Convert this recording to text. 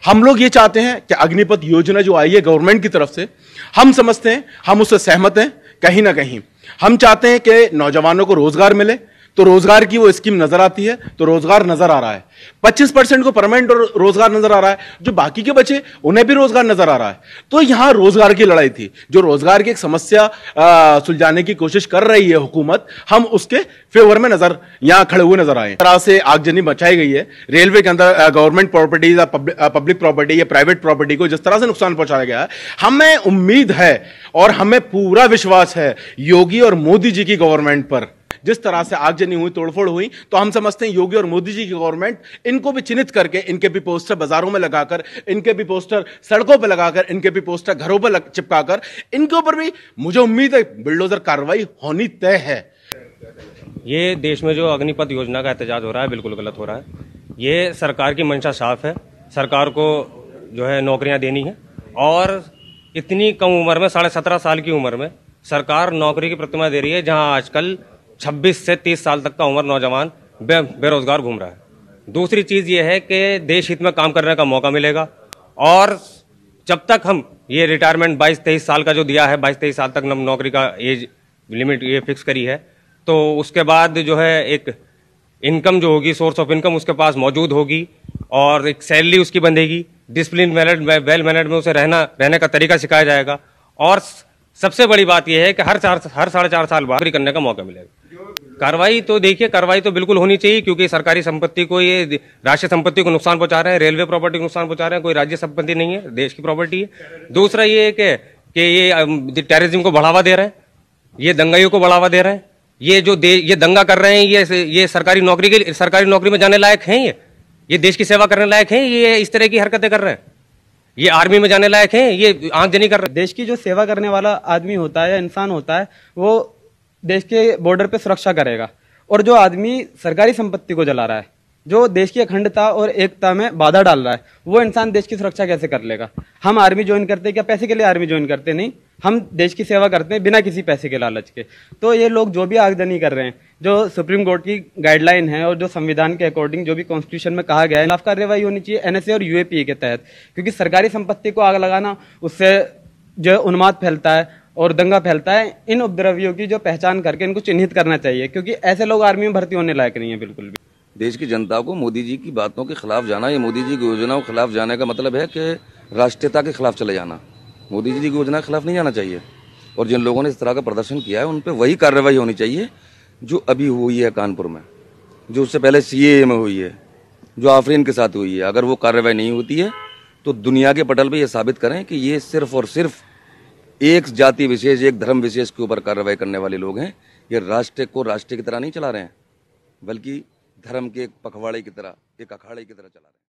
हम लोग ये चाहते हैं कि अग्निपथ योजना जो आई है गवर्नमेंट की तरफ से, हम समझते हैं, हम उससे सहमत हैं। कहीं ना कहीं हम चाहते हैं कि नौजवानों को रोजगार मिले, तो रोजगार की वो स्कीम नजर आती है, तो रोजगार नजर आ रहा है। 25% को परमानेंट रोजगार नजर आ रहा है, जो बाकी के बचे उन्हें भी रोजगार नजर आ रहा है। तो यहां रोजगार की लड़ाई थी, जो रोजगार की एक समस्या सुलझाने की कोशिश कर रही है हुकूमत, हम उसके फेवर में यहां खड़े हुए नजर आए। तरह से आगजनी मचाई गई है रेलवे के अंदर, गवर्नमेंट प्रॉपर्टी या पब्लिक प्रॉपर्टी या प्राइवेट प्रॉपर्टी को जिस तरह से नुकसान पहुंचाया गया है, हमें उम्मीद है और हमें पूरा विश्वास है योगी और मोदी जी की गवर्नमेंट पर। जिस तरह से आगजनी हुई, तोड़फोड़ हुई, तो हम समझते हैं योगी और मोदी जी की गवर्नमेंट इनको भी चिन्हित करके, इनके भी पोस्टर बाजारों में लगाकर, इनके भी पोस्टर सड़कों पर लगाकर, इनके भी पोस्टर घरों पर चिपकाकर, इनके ऊपर भी मुझे उम्मीद है बुलडोजर कार्रवाई होनी तय है। ये देश में जो अग्निपथ योजना का एहतजाज हो रहा है बिल्कुल गलत हो रहा है। ये सरकार की मंशा साफ है, सरकार को जो है नौकरियां देनी है, और इतनी कम उम्र में 17.5 साल की उम्र में सरकार नौकरी की प्रतिमा दे रही है, जहां आजकल 26 से 30 साल तक का उम्र नौजवान बेरोजगार घूम रहा है। दूसरी चीज ये है कि देश हित में काम करने का मौका मिलेगा, और जब तक हम ये रिटायरमेंट 22-23 साल का जो दिया है, 22-23 साल तक नौकरी का एज लिमिट ये फिक्स करी है, तो उसके बाद जो है एक इनकम जो होगी, सोर्स ऑफ इनकम उसके पास मौजूद होगी, और एक सैलरी उसकी बंधेगी, डिसिप्लिन वेल मैनेड में उसे रहने का तरीका सिखाया जाएगा, और सबसे बड़ी बात यह है कि हर 4.5 साल बाद नौकरी करने का मौका मिलेगा। कार्रवाई तो देखिए, कार्रवाई तो बिल्कुल होनी चाहिए, क्योंकि सरकारी संपत्ति को, ये राष्ट्रीय संपत्ति को नुकसान पहुंचा रहे हैं, रेलवे प्रॉपर्टी को नुकसान पहुंचा रहे हैं। कोई राज्य संपत्ति नहीं है, देश की प्रॉपर्टी है। दूसरा ये है कि ये टेररिज्म को बढ़ावा दे रहे हैं, ये दंगाइयों को बढ़ावा दे रहे हैं, ये दंगा कर रहे हैं, ये सरकारी नौकरी में जाने लायक हैं, ये देश की सेवा करने लायक हैं, ये इस तरह की हरकतें कर रहे हैं, ये आर्मी में जाने लायक हैं, ये आंखजनी कर रहे हैं। देश की जो सेवा करने वाला आदमी होता है या इंसान होता है, वो देश के बॉर्डर पे सुरक्षा करेगा, और जो आदमी सरकारी संपत्ति को जला रहा है, जो देश की अखंडता और एकता में बाधा डाल रहा है, वो इंसान देश की सुरक्षा कैसे कर लेगा। हम आर्मी ज्वाइन करते हैं क्या पैसे के लिए? आर्मी ज्वाइन करते नहीं, हम देश की सेवा करते हैं बिना किसी पैसे के लालच के। तो ये लोग जो भी आगजनी कर रहे हैं, जो सुप्रीम कोर्ट की गाइडलाइन है और जो संविधान के अकॉर्डिंग जो भी कॉन्स्टिट्यूशन में कहा गया है, खिलाफ कार्रवाई होनी चाहिए एनएसए और यूएपीए के तहत, क्योंकि सरकारी संपत्ति को आग लगाना, उससे जो उन्माद फैलता है और दंगा फैलता है। इन उपद्रवियों की जो पहचान करके इनको चिन्हित करना चाहिए, क्योंकि ऐसे लोग आर्मी में भर्ती होने लायक नहीं है बिल्कुल भी। देश की जनता को मोदी जी की बातों के खिलाफ जाना, ये मोदी जी की योजनाओं के खिलाफ जाने का मतलब है कि राष्ट्रीयता के खिलाफ चले जाना। मोदी जी की योजना के खिलाफ नहीं जाना चाहिए, और जिन लोगों ने इस तरह का प्रदर्शन किया है उन पर वही कार्रवाई होनी चाहिए जो अभी हुई है कानपुर में, जो उससे पहले सीएए में हुई है, जो आफरीन के साथ हुई है। अगर वो कार्रवाई नहीं होती है तो दुनिया के पटल पे ये साबित करें कि ये सिर्फ और सिर्फ एक जाति विशेष, एक धर्म विशेष के ऊपर कार्रवाई करने वाले लोग हैं। ये राष्ट्र को राष्ट्र की तरह नहीं चला रहे हैं, बल्कि धर्म के एक पखवाड़े की तरह, एक अखाड़े की तरह चला रहे हैं।